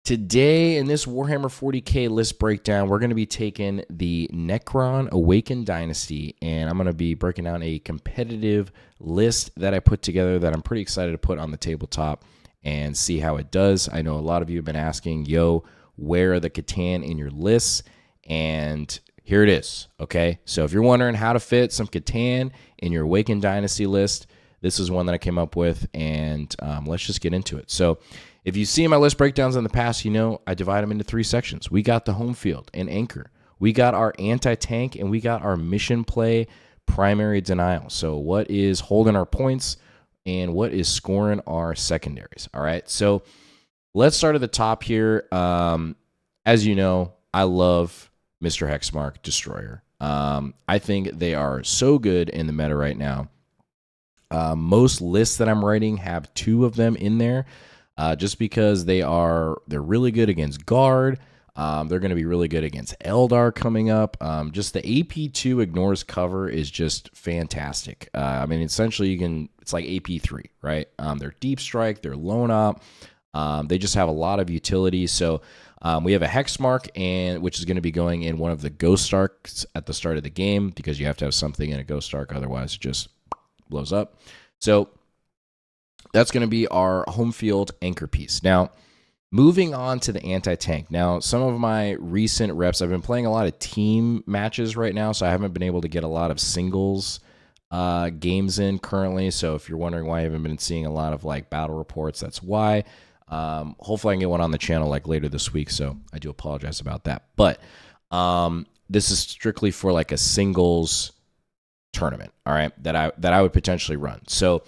Today, in this Warhammer 40k list breakdown, we're going to be taking the Necron Awakened Dynasty, and I'm going to be breaking down a competitive list that I put together that I'm pretty excited to put on the tabletop and see how it does. I know a lot of you have been asking, yo, where are the Catan in your lists? And here it is, okay? So if you're wondering how to fit some Catan in your Awakened Dynasty list, this is one that I came up with, and let's just get into it. So if you see my list breakdowns in the past, you know I divide them into three sections. We got the home field and anchor. We got our anti-tank, and we got our mission play primary denial. So what is holding our points and what is scoring our secondaries? All right, so let's start at the top here. As you know, I love Mr. Hexmark Destroyer. I think they are so good in the meta right now. Most lists that I'm writing have two of them in there. Just because they're really good against Guard. They're going to be really good against Eldar coming up. Just the AP2 ignores cover is just fantastic. I mean, essentially it's like AP3, right? They're deep strike, they're lone op. They just have a lot of utility. So we have a Hexmark, which is going to be going in one of the Ghost Arcs at the start of the game, because you have to have something in a Ghost Arc, otherwise it just blows up. So that's going to be our home field anchor piece. Now, moving on to the anti-tank. Now, some of my recent reps, I've been playing a lot of team matches right now, so I haven't been able to get a lot of singles games in currently. So if you're wondering why I haven't been seeing a lot of like battle reports, that's why. Hopefully I can get one on the channel like later this week, so I do apologize about that. But this is strictly for like a singles tournament, all right, that I would potentially run. So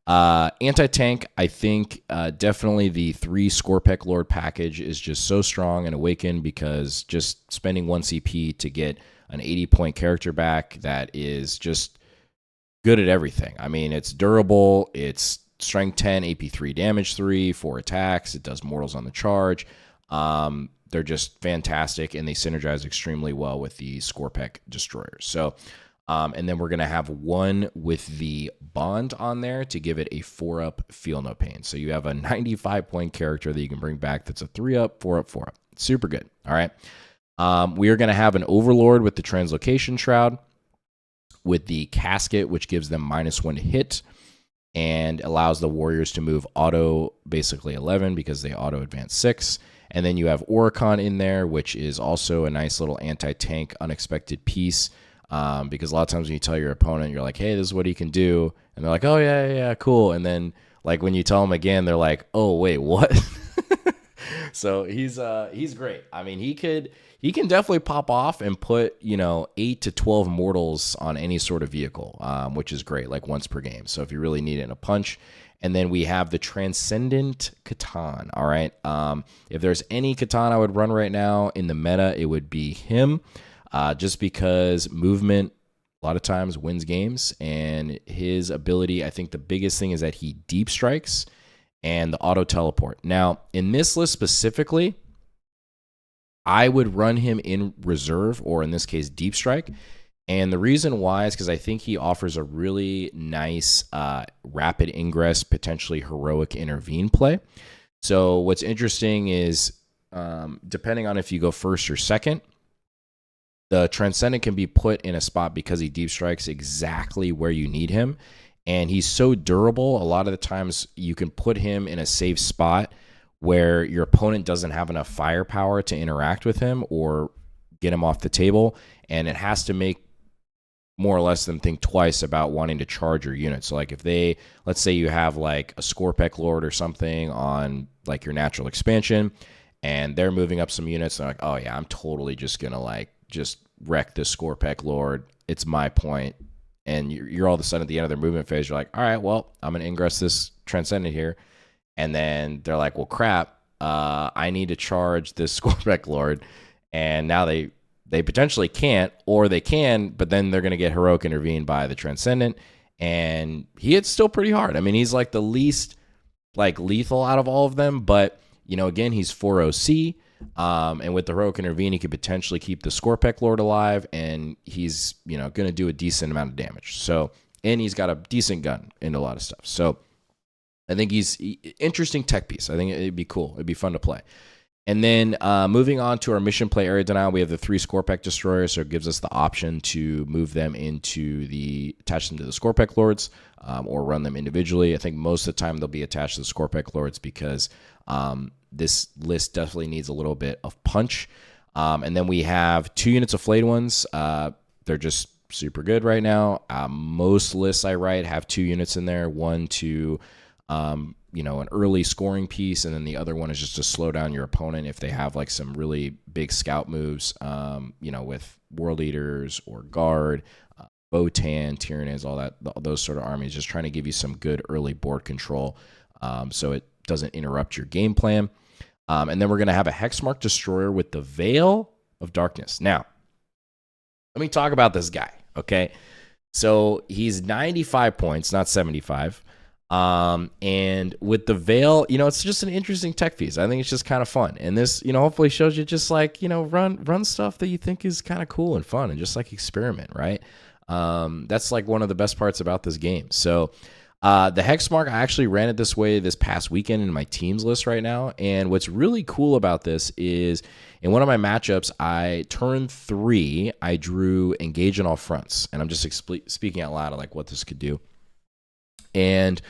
anti-tank, I think definitely the 3 Scorpec Lord package is just so strong and Awakened, because just spending 1 CP to get an 80-point character back that is just good at everything. I mean, it's durable, it's strength 10, AP3, damage 3, 4 attacks, it does mortals on the charge. They're just fantastic, and they synergize extremely well with the Scorpec Destroyers. So and then we're going to have one with the bond on there to give it a 4-up feel no pain. So you have a 95-point character that you can bring back that's a 3-up, 4-up, 4-up. Super good. All right. We are going to have an Overlord with the Translocation Shroud, with the Casket, which gives them -1 to hit and allows the Warriors to move auto basically 11 because they auto advance 6. And then you have Oricon in there, which is also a nice little anti-tank unexpected piece. Because a lot of times when you tell your opponent, you're like, hey, this is what he can do. And they're like, oh, yeah, cool. And then like when you tell them again, they're like, oh, wait, what? So he's great. I mean, he can definitely pop off and put, 8 to 12 mortals on any sort of vehicle, which is great, like once per game. So if you really need it in a punch. And then we have the Transcendent Catan, all right? If there's any Catan I would run right now in the meta, it would be him. Just because movement a lot of times wins games, and his ability, I think the biggest thing is that he deep strikes and the auto teleport. Now, in this list specifically, I would run him in reserve, or in this case, deep strike. And the reason why is because I think he offers a really nice rapid ingress, potentially heroic intervene play. So what's interesting is depending on if you go first or second, the Transcendent can be put in a spot because he deep strikes exactly where you need him. And he's so durable, a lot of the times you can put him in a safe spot where your opponent doesn't have enough firepower to interact with him or get him off the table. And it has to make more or less them think twice about wanting to charge your unit. So like if let's say you have like a Scorpec Lord or something on like your natural expansion, and they're moving up some units, they're like, oh yeah, I'm totally just going to just wreck this Scorpec Lord. It's my point. And you're all of a sudden at the end of their movement phase, you're like, all right, well, I'm going to ingress this Transcendent here. And then they're like, well, crap, I need to charge this Scorpec Lord. And now they potentially can't, or they can, but then they're going to get heroic intervened by the Transcendent. And he hits still pretty hard. I mean, he's like the least lethal out of all of them, but again, he's 4OC. And with the heroic intervene, he could potentially keep the Scorpec Lord alive, and he's going to do a decent amount of damage. So, and he's got a decent gun and a lot of stuff. So I think he's interesting tech piece. I think it'd be cool. It'd be fun to play. And then moving on to our mission play area denial, we have the 3 Scorpec destroyers, so it gives us the option to move them attach them to the Scorpec lords, or run them individually. I think most of the time they'll be attached to the Scorpec lords because this list definitely needs a little bit of punch. And then we have 2 units of flayed ones. They're just super good right now. Most lists I write have 2 units in there, one to an early scoring piece, and then the other one is just to slow down your opponent if they have like some really big scout moves, with World Eaters or Guard, Votan, Tyranids, all those sort of armies, just trying to give you some good early board control, so it doesn't interrupt your game plan. And then we're going to have a Hexmark Destroyer with the Veil of Darkness. Now, let me talk about this guy, okay? So he's 95 points, not 75. And with the Veil, it's just an interesting tech piece. I think it's just kind of fun. And this, hopefully shows you just like, run stuff that you think is kind of cool and fun and just like experiment, right? That's like one of the best parts about this game. So, the Hexmark, I actually ran it this way this past weekend in my teams list right now. And what's really cool about this is in one of my matchups, turn 3, I drew Engage on All Fronts. And I'm just speaking out loud of like what this could do. And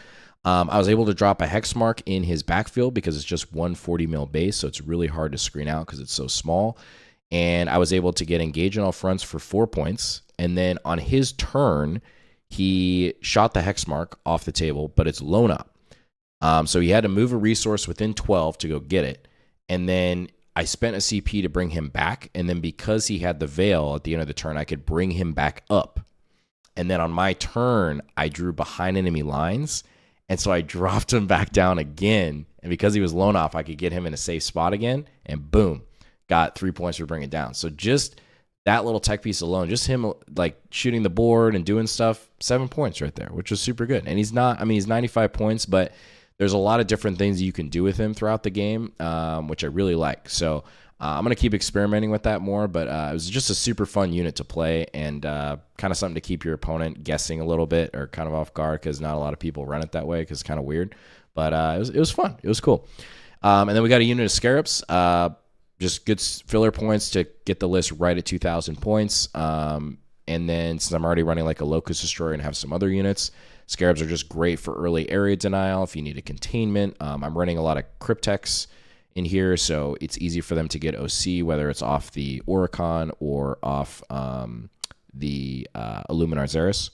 I was able to drop a Hexmark in his backfield because it's just 140 mil base, so it's really hard to screen out because it's so small. And I was able to get Engage on All Fronts for 4 points. And then on his turn, he shot the Hexmark off the table, but it's Lone Up. So he had to move a resource within 12 to go get it. And then I spent a CP to bring him back. And then because he had the Veil at the end of the turn, I could bring him back up. And then on my turn, I drew behind enemy lines. And so I dropped him back down again. And because he was Lone Off, I could get him in a safe spot again. And boom, got 3 points for bringing it down. So just that little tech piece alone, just him like shooting the board and doing stuff, 7 points right there, which was super good. And he's 95 points, but there's a lot of different things you can do with him throughout the game, which I really like. So I'm going to keep experimenting with that more, but it was just a super fun unit to play and kind of something to keep your opponent guessing a little bit or kind of off guard because not a lot of people run it that way because it's kind of weird. But it was fun. It was cool. And then we got a unit of Scarabs. Just good filler points to get the list right at 2,000 points. And then since I'm already running like a Locust Destroyer and have some other units, Scarabs are just great for early area denial if you need a containment. I'm running a lot of Cryptex in here, so it's easy for them to get OC, whether it's off the Oricon or off the Illuminar Xeris.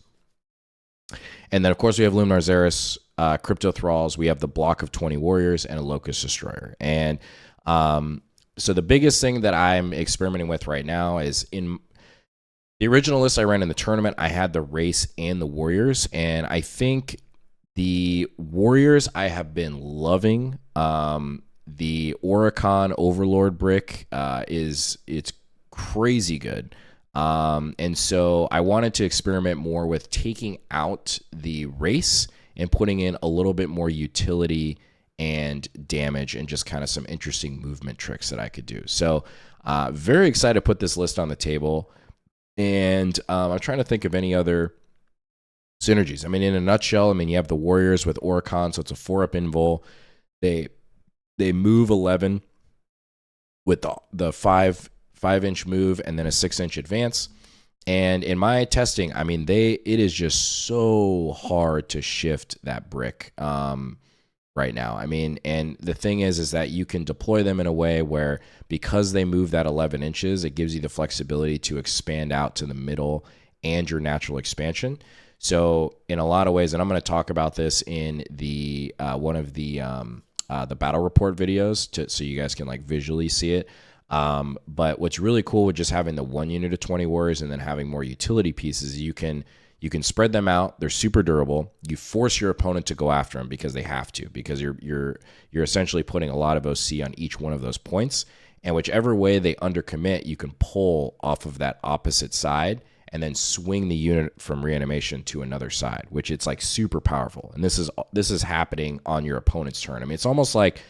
And then, of course, we have Illuminar Xeris, Crypto Thralls. We have the block of 20 Warriors and a Locust Destroyer. And so the biggest thing that I'm experimenting with right now is in the original list I ran in the tournament, I had the Race and the Warriors. And I think the Warriors I have been loving. The Oricon Overlord brick it's crazy good. And so I wanted to experiment more with taking out the Race and putting in a little bit more utility and damage and just kind of some interesting movement tricks that I could do. So very excited to put this list on the table. And I'm trying to think of any other synergies. I mean, in a nutshell, you have the Warriors with Oricon, so it's a 4-up invul. They move 11 with the 5-inch move and then a 6-inch advance. And in my testing, it is just so hard to shift that brick right now. And the thing is that you can deploy them in a way where because they move that 11 inches, it gives you the flexibility to expand out to the middle and your natural expansion. So in a lot of ways, and I'm going to talk about this in the one of the battle report videos so you guys can like visually see it. But what's really cool with just having the 1 unit of 20 warriors and then having more utility pieces, you can spread them out. They're super durable. You force your opponent to go after them because they have to, because you're essentially putting a lot of OC on each one of those points. And whichever way they undercommit, you can pull off of that opposite side and then swing the unit from reanimation to another side, which it's like super powerful. And this is happening on your opponent's turn. It's almost like,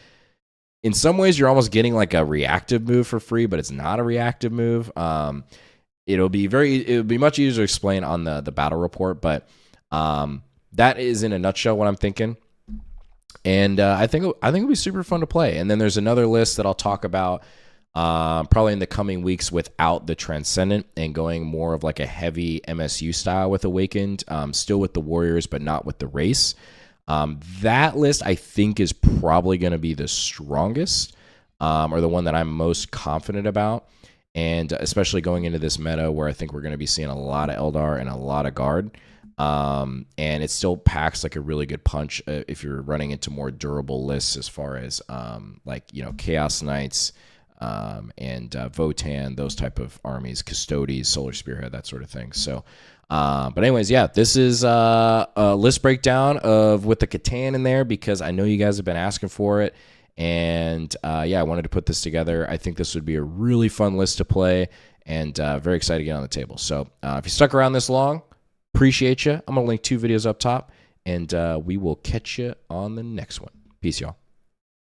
in some ways, you're almost getting like a reactive move for free, but it's not a reactive move. It'll be much easier to explain on the battle report, but that is in a nutshell what I'm thinking. And I think it'll be super fun to play. And then there's another list that I'll talk about probably in the coming weeks without the Transcendent and going more of like a heavy MSU style with Awakened, still with the Warriors, but not with the race. That list I think is probably going to be the strongest, or the one that I'm most confident about. And especially going into this meta where I think we're going to be seeing a lot of Eldar and a lot of Guard. And it still packs like a really good punch if you're running into more durable lists as far as Chaos Knights, and Votan, those type of armies, Custodes, Solar Spearhead, that sort of thing. So, but anyways, yeah, this is a list breakdown of with the Catan in there because I know you guys have been asking for it. And yeah, I wanted to put this together. I think this would be a really fun list to play and very excited to get on the table. So if you stuck around this long, appreciate you. I'm going to link 2 videos up top, and we will catch you on the next one. Peace, y'all.